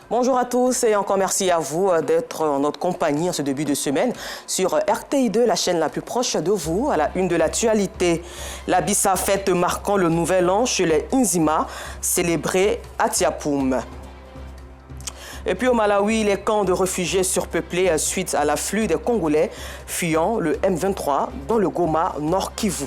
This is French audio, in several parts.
Bonjour à tous et encore merci à vous d'être en notre compagnie en ce début de semaine sur RTI2, la chaîne la plus proche de vous. À la une de l'actualité, la Bissa fête marquant le nouvel an chez les Nzima, célébrée à Tiapoum. Et puis au Malawi, les camps de réfugiés surpeuplés suite à l'afflux des Congolais fuyant le M23 dans le Goma Nord Kivu.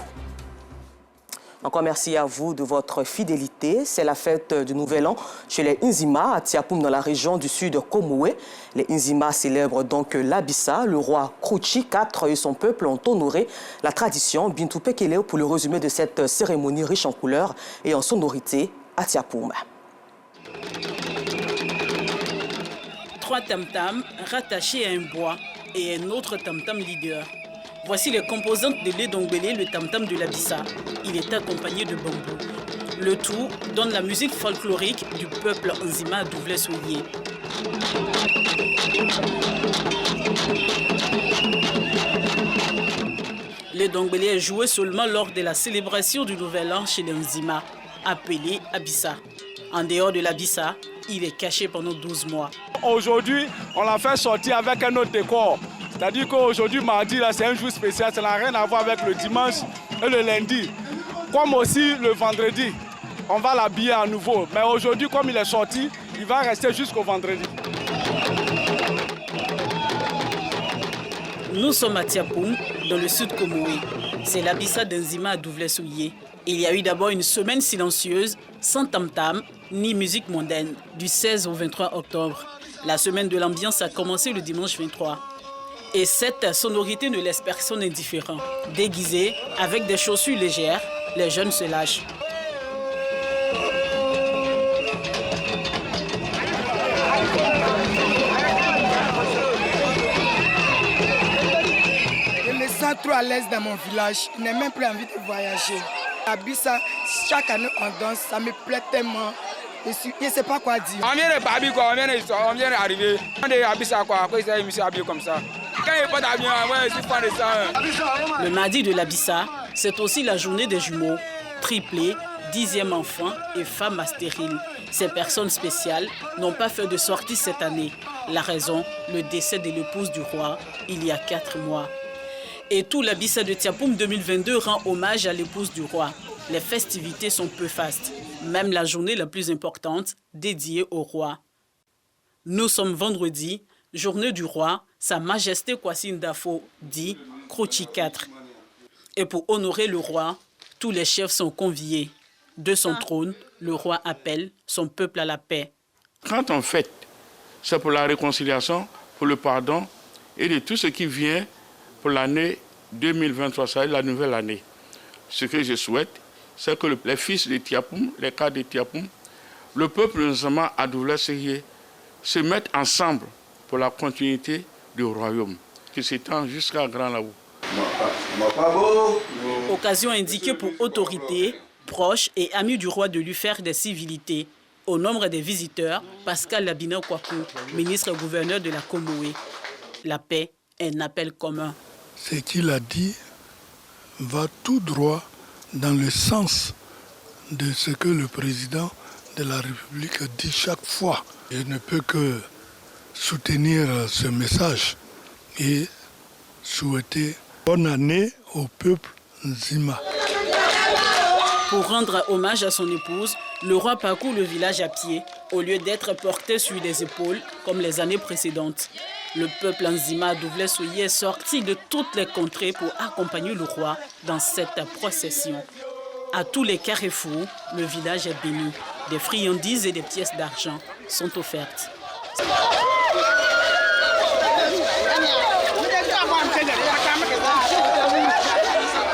Encore merci à vous de votre fidélité. C'est la fête du Nouvel An chez les Nzima à Tiapoum dans la région du sud de Komoué. Les Nzima célèbrent donc l'Abissa. Le roi Krouchi IV et son peuple ont honoré la tradition. Bintou Pekele pour le résumé de cette cérémonie riche en couleurs et en sonorités à Tiapoum. 3 tam-tams rattachés à un bois et un autre tam-tam leader. Voici les composantes de l'Edongbélé, le tam-tam de l'Abissa. Il est accompagné de bambou. Le tout donne la musique folklorique du peuple Nzima à Douvlé-Soulier. L'Edongbélé est joué seulement lors de la célébration du Nouvel An chez les Nzima, appelé Abissa. En dehors de l'Abissa, il est caché pendant 12 mois. Aujourd'hui, on l'a fait sortir avec un autre décor. C'est-à-dire qu'aujourd'hui, mardi, c'est un jour spécial. Ça n'a rien à voir avec le dimanche et le lundi. Comme aussi le vendredi, on va l'habiller à nouveau. Mais aujourd'hui, comme il est sorti, il va rester jusqu'au vendredi. Nous sommes à Tiapoum, dans le sud Komoué. C'est l'Abissa d'Nzima à Douvlé-Soulier. Il y a eu d'abord une semaine silencieuse, sans tam-tam, ni musique mondaine, du 16 au 23 octobre. La semaine de l'ambiance a commencé le dimanche 23. Et cette sonorité ne laisse personne indifférent. Déguisés, avec des chaussures légères, les jeunes se lâchent. Je me sens trop à l'aise dans mon village. Je n'ai même plus envie de voyager. À Bissa, chaque année on danse, ça me plaît tellement. Je ne sais pas quoi dire. On vient de Babi, quoi. On vient d'arriver. On est à Bissa, quoi. Après, ça, je me suis habillé comme ça. Quand il n'y a pas d'habillé, moi, je suis fan de ça. Le mardi de l'Abissa, c'est aussi la journée des jumeaux, triplés, 10e enfant et femmes à stérile. Ces personnes spéciales n'ont pas fait de sortie cette année. La raison, le décès de l'épouse du roi, il y a 4 mois. Et tout l'Abissa de Tiapoum 2022 rend hommage à l'épouse du roi. Les festivités sont peu fastes, même la journée la plus importante dédiée au roi. Nous sommes vendredi, journée du roi, Sa Majesté Kwasi Ndafo dit Krouchi IV. Et pour honorer le roi, tous les chefs sont conviés. De son trône, le roi appelle son peuple à la paix. Quand on fête, c'est pour la réconciliation, pour le pardon et de tout ce qui vient pour l'année 2023, c'est la nouvelle année. Ce que je souhaite, c'est que les fils de Tiapoum, les cadres de Tiapoum, le peuple Nzima à Douvlé-Soulier se mettent ensemble pour la continuité du royaume qui s'étend jusqu'à Grand Laou. Occasion indiquée pour autorités, proches et amis du roi de lui faire des civilités. Au nombre des visiteurs, Pascal Labina Kwaku, ministre et gouverneur de la Komoué. La paix est un appel commun. Ce qu'il a dit va tout droit dans le sens de ce que le président de la République dit chaque fois. Je ne peux que soutenir ce message et souhaiter bonne année au peuple Nzima. Pour rendre hommage à son épouse, le roi parcourt le village à pied, au lieu d'être porté sur les épaules comme les années précédentes. Le peuple Nzima Douvlé-Soulier est sorti de toutes les contrées pour accompagner le roi dans cette procession. À tous les carrefours, le village est béni. Des friandises et des pièces d'argent sont offertes.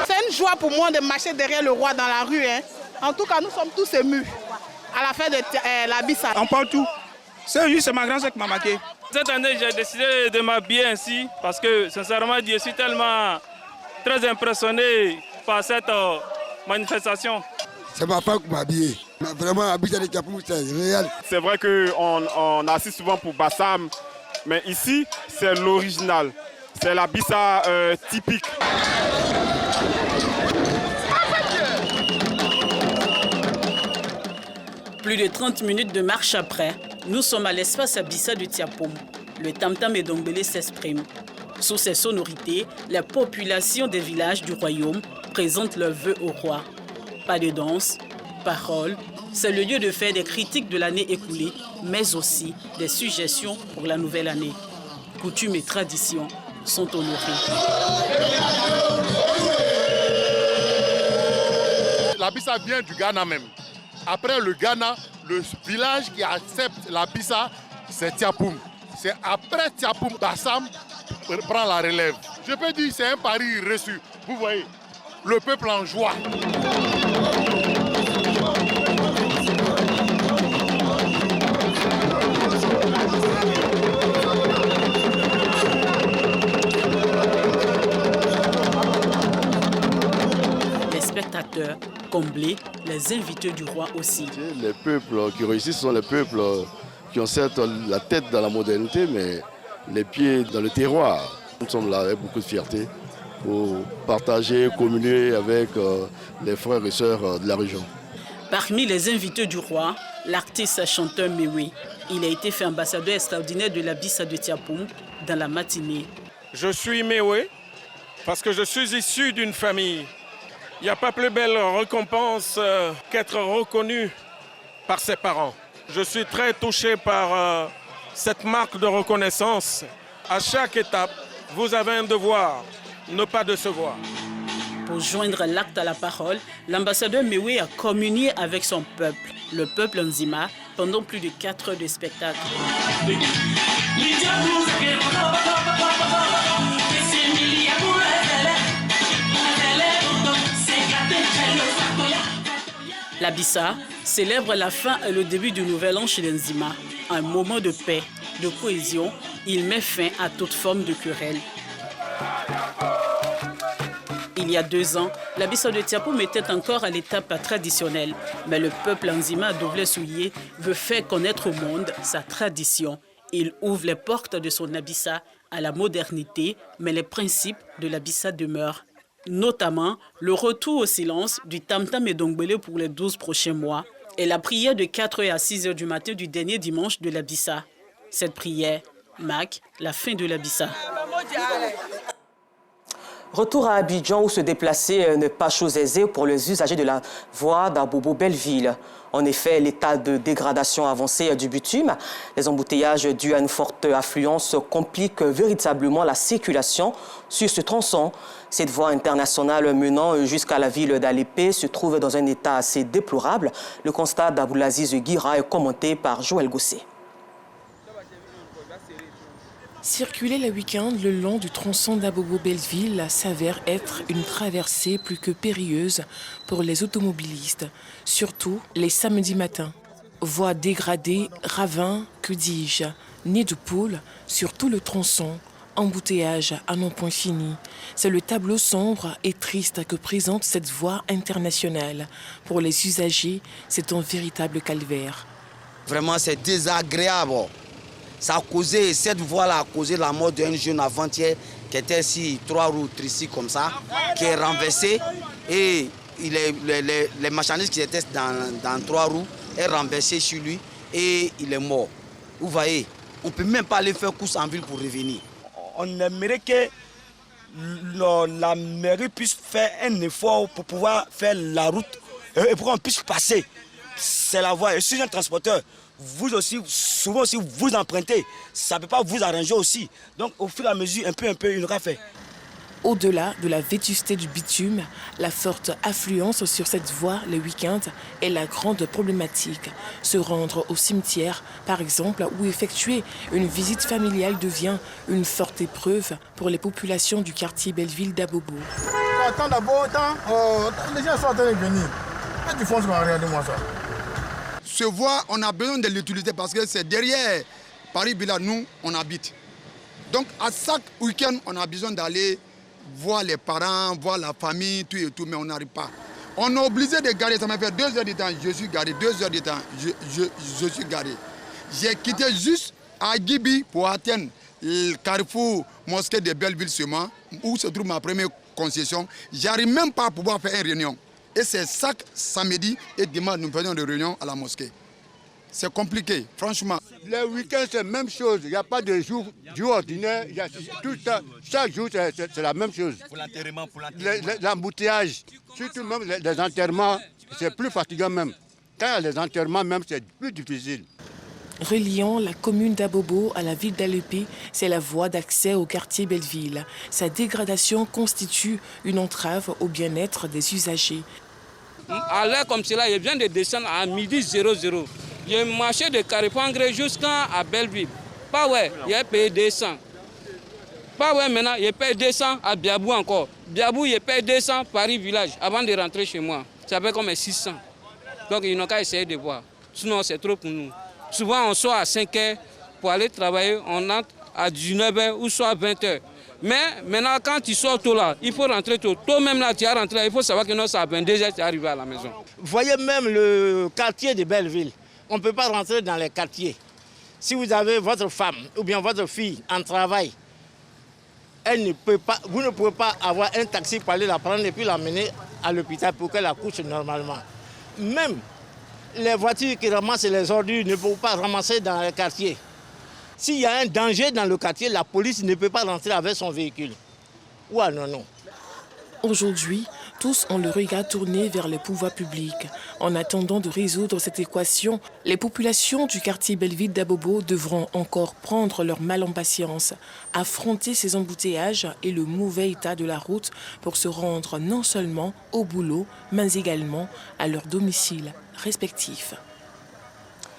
C'est une joie pour moi de marcher derrière le roi dans la rue. En tout cas, nous sommes tous émus à la fin de l'Abissa. On parle tout. C'est juste ma grand-sœur qui m'a marqué. Cette année, j'ai décidé de m'habiller ainsi parce que, sincèrement, je suis tellement très impressionné par cette manifestation. C'est ma femme qui m'a habillé. Vraiment, Abissa de Tiapoum, c'est réel. C'est vrai qu'on assiste souvent pour Bassam, mais ici, c'est l'original. C'est l'Abissa typique. Plus de 30 minutes de marche après, nous sommes à l'espace Abissa de Tiapoum. Le tam-tam et Dongbélé s'expriment. Sous ces sonorités, les populations des villages du royaume présentent leurs vœux au roi. Pas de danse, parole, c'est le lieu de faire des critiques de l'année écoulée, mais aussi des suggestions pour la nouvelle année. Coutumes et traditions sont honorées. La Bissa vient du Ghana même. Après le Ghana, le village qui accepte la Bissa, c'est Tiapoum. C'est après Tiapoum, Bassam prend la relève. Je peux dire que c'est un pari reçu. Vous voyez, le peuple en joie. Les spectateurs comblés, les invités du roi aussi. Les peuples qui réussissent sont les peuples qui ont certes la tête dans la modernité, mais les pieds dans le terroir. Nous sommes là avec beaucoup de fierté pour partager, communier avec les frères et sœurs de la région. Parmi les invités du roi, l'artiste chanteur Mewe. Il a été fait ambassadeur extraordinaire de la Bissa de Tiapoum dans la matinée. Je suis Mewe parce que je suis issu d'une famille. Il n'y a pas plus belle récompense qu'être reconnu par ses parents. Je suis très touché par cette marque de reconnaissance. À chaque étape, vous avez un devoir, ne pas décevoir. Pour joindre l'acte à la parole, l'ambassadeur Mewe a communié avec son peuple, le peuple Nzima, pendant plus de 4 heures de spectacle. La Bissa célèbre la fin et le début du nouvel an chez les Nzima. Un moment de paix, de cohésion, il met fin à toute forme de querelle. Il y a 2 ans, la Bissa de Tiapoum était encore à l'étape traditionnelle. Mais le peuple Nzima Doblé-Souillé veut faire connaître au monde sa tradition. Il ouvre les portes de son Abissa à la modernité, mais les principes de l'Abissa demeurent. Notamment le retour au silence du tam-tam et Dongbélé pour les 12 prochains mois et la prière de 4h à 6h du matin du dernier dimanche de l'Abissa. Cette prière marque la fin de l'Abissa. Retour à Abidjan où se déplacer n'est pas chose aisée pour les usagers de la voie d'Abobo-Belleville. En effet, l'état de dégradation avancée du bitume, les embouteillages dus à une forte affluence compliquent véritablement la circulation sur ce tronçon. Cette voie internationale menant jusqu'à la ville d'Alépé se trouve dans un état assez déplorable. Le constat d'Aboulaziz Guira est commenté par Joël Gosset. Circuler le week-end le long du tronçon d'Abobo-Belleville s'avère être une traversée plus que périlleuse pour les automobilistes, surtout les samedis matins. Voies dégradées, ravins, que dis-je, nids de poules sur tout le tronçon, embouteillage à non point fini. C'est le tableau sombre et triste que présente cette voie internationale. Pour les usagers, c'est un véritable calvaire. Vraiment, c'est désagréable. Cette voie-là a causé la mort d'un jeune avant-hier qui était ici, 3 roues tricycles comme ça, qui est renversé et les marchandises qui étaient dans 3 roues est renversé sur lui et il est mort. Vous voyez, on ne peut même pas aller faire course en ville pour revenir. On aimerait que la mairie puisse faire un effort pour pouvoir faire la route et pour qu'on puisse passer. C'est la voie. Et si un transporteur, vous aussi, souvent aussi vous empruntez, ça ne peut pas vous arranger aussi. Donc au fur et à mesure, un peu, il aura fait. Au-delà de la vétusté du bitume, la forte affluence sur cette voie le week-end est la grande problématique. Se rendre au cimetière, par exemple, ou effectuer une visite familiale devient une forte épreuve pour les populations du quartier Belleville d'Abobo. Attends d'abord, les gens sont en train de venir. Tu fonces en arrière de moi ça. Ce voie, on a besoin de l'utiliser parce que c'est derrière Paris-Bila, nous, on habite. Donc à chaque week-end, on a besoin d'aller voir les parents, voir la famille, tout et tout, mais on n'arrive pas. On est obligé de garer, ça m'a fait 2 heures de temps, je suis garé, 2 heures de temps, je suis garé. J'ai quitté juste à Gibi pour atteindre le carrefour mosquée de Belleville seulement, où se trouve ma première concession. J'arrive même pas à pouvoir faire une réunion. Et c'est chaque samedi et dimanche, nous faisons des réunions à la mosquée. c'est compliqué, franchement. Les week-ends, c'est la même chose. Il n'y a pas de jour ordinaire. Il y a tout le temps, chaque jour, c'est la même chose. Pour l'enterrement, l'embouteillage, surtout même les enterrements, c'est plus fatigant même. Quand il y a les enterrements, même, c'est plus difficile. Reliant la commune d'Abobo à la ville d'Alépé, c'est la voie d'accès au quartier Belleville. Sa dégradation constitue une entrave au bien-être des usagers. À l'heure comme cela, il vient de descendre à midi 00. J'ai marché de Carrefour jusqu'à Belleville. Pas ouais, il a payé 200. Pas ouais, maintenant, il paye 200 à Biabou encore. Biabou, il paye 200 Paris Village avant de rentrer chez moi. Ça fait comme 600. Donc, ils n'ont qu'à essayer de voir. Sinon, c'est trop pour nous. Souvent, on sort à 5 h pour aller travailler, on entre à 19 h ou soit à 20 h. Mais maintenant, quand tu sors tôt là, il faut rentrer tôt. Tôt même là, tu as rentré, il faut savoir que non, c'est à 22 h, tu es arrivé à la maison. Voyez même le quartier de Belleville. On ne peut pas rentrer dans les quartiers. Si vous avez votre femme ou bien votre fille en travail, vous ne pouvez pas avoir un taxi pour aller la prendre et puis l'amener à l'hôpital pour qu'elle accouche normalement. Même les voitures qui ramassent les ordures ne peuvent pas ramasser dans les quartiers. S'il y a un danger dans le quartier, la police ne peut pas rentrer avec son véhicule. Ou à non. Aujourd'hui, tous ont le regard tourné vers les pouvoirs publics. En attendant de résoudre cette équation, les populations du quartier Belleville d'Abobo devront encore prendre leur mal en patience, affronter ces embouteillages et le mauvais état de la route pour se rendre non seulement au boulot, mais également à leur domicile respectif.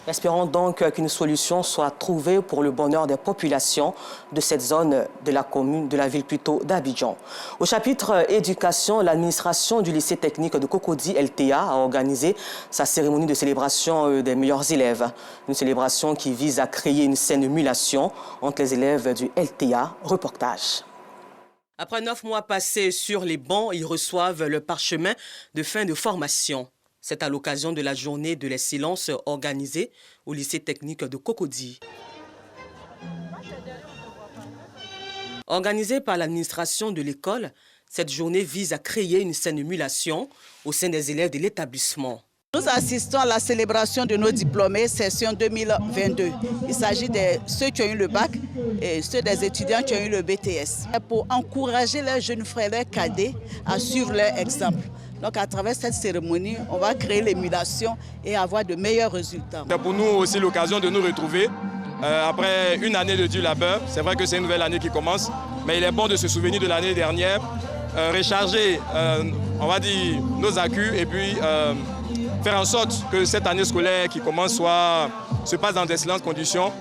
Espérons donc qu'une solution soit trouvée pour le bonheur des populations de cette zone de la commune, de la ville plutôt d'Abidjan. Au chapitre éducation, l'administration du lycée technique de Cocody LTA a organisé sa cérémonie de célébration des meilleurs élèves. Une célébration qui vise à créer une saine émulation entre les élèves du LTA. Reportage. Après 9 mois passés sur les bancs, ils reçoivent le parchemin de fin de formation. C'est à l'occasion de la journée de l'excellence organisée au lycée technique de Cocody. Organisée par l'administration de l'école, cette journée vise à créer une saine émulation au sein des élèves de l'établissement. Nous assistons à la célébration de nos diplômés session 2022. Il s'agit de ceux qui ont eu le bac et ceux des étudiants qui ont eu le BTS. Pour encourager leurs jeunes frères, leurs cadets à suivre leur exemple. Donc à travers cette cérémonie, on va créer l'émulation et avoir de meilleurs résultats. C'est pour nous aussi l'occasion de nous retrouver après une année de dur labeur. C'est vrai que c'est une nouvelle année qui commence, mais il est bon de se souvenir de l'année dernière, recharger, on va dire, nos accus et puis faire en sorte que cette année scolaire qui commence se passe dans d'excellentes conditions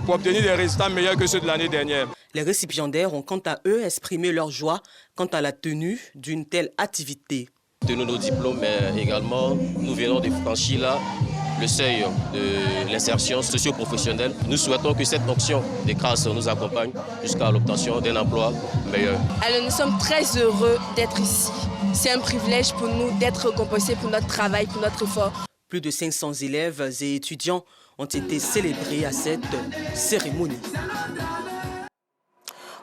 pour obtenir des résultats meilleurs que ceux de l'année dernière. Les récipiendaires ont quant à eux exprimé leur joie quant à la tenue d'une telle activité. De nos diplômes, mais également nous venons de franchir là le seuil de l'insertion socio-professionnelle. Nous souhaitons que cette option des classes nous accompagne jusqu'à l'obtention d'un emploi meilleur. Alors nous sommes très heureux d'être ici. C'est un privilège pour nous d'être récompensés pour notre travail, pour notre effort. Plus de 500 élèves et étudiants ont été célébrés à cette cérémonie.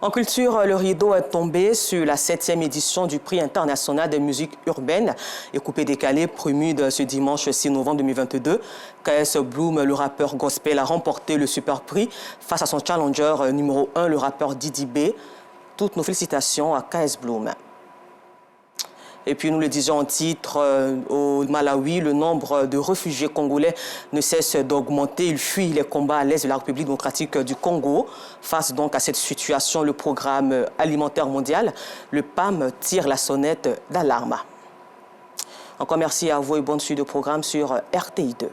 En culture, le rideau est tombé sur la 7e édition du Prix international de musique urbaine et coupé-décalé promu ce dimanche 6 novembre 2022. KS Bloom, le rappeur gospel, a remporté le super prix face à son challenger numéro 1, le rappeur Didi B. Toutes nos félicitations à KS Bloom. Et puis nous le disions en titre, au Malawi, le nombre de réfugiés congolais ne cesse d'augmenter. Ils fuient les combats à l'est de la République démocratique du Congo. Face donc à cette situation, le programme alimentaire mondial, le PAM, tire la sonnette d'alarme. Encore merci à vous et bonne suite de programme sur RTI2.